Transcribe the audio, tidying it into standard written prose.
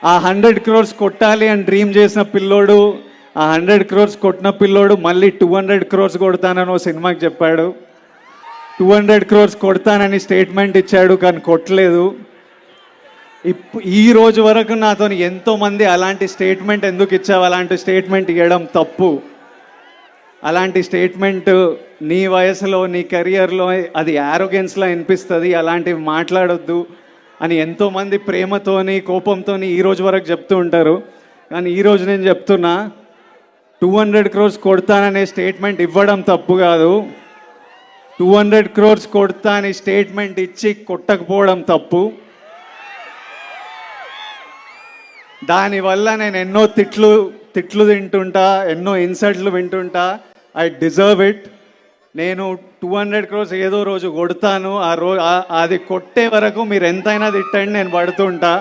ఆ 100 crores కొట్టాలి అని డ్రీమ్ చేసిన పిల్లోడు, ఆ 100 crores కొట్టిన పిల్లోడు మళ్ళీ 200 crores కొడతానని ఓ సినిమాకి చెప్పాడు. 200 crores కొడతానని స్టేట్మెంట్ ఇచ్చాడు, కానీ కొట్టలేదు. ఈ రోజు వరకు నాతో ఎంతోమంది అలాంటి స్టేట్మెంట్ ఎందుకు ఇచ్చావు, అలాంటి స్టేట్మెంట్ ఇవ్వడం తప్పు, అలాంటి స్టేట్మెంట్ నీ వయసులో నీ కెరియర్లో అది యారోగెన్స్లా అనిపిస్తుంది, అలాంటివి మాట్లాడొద్దు అని ఎంతోమంది ప్రేమతోని కోపంతోని ఈ రోజు వరకు చెప్తూ ఉంటారు. కానీ ఈరోజు నేను చెప్తున్నా, 200 crores కొడతాననే స్టేట్మెంట్ ఇవ్వడం తప్పు కాదు, 200 crores కొడతా అని స్టేట్మెంట్ ఇచ్చి కొట్టకపోవడం తప్పు. దానివల్ల నేను ఎన్నో తిట్లు తింటుంటా, ఎన్నో ఇన్సల్ట్లు వింటుంటా. I deserve it. నేను 200 crores ఏదో రోజు కొడతాను. అది కొట్టే వరకు మీరు ఎంతైనా తిట్టండి, నేను పడుతుంటా.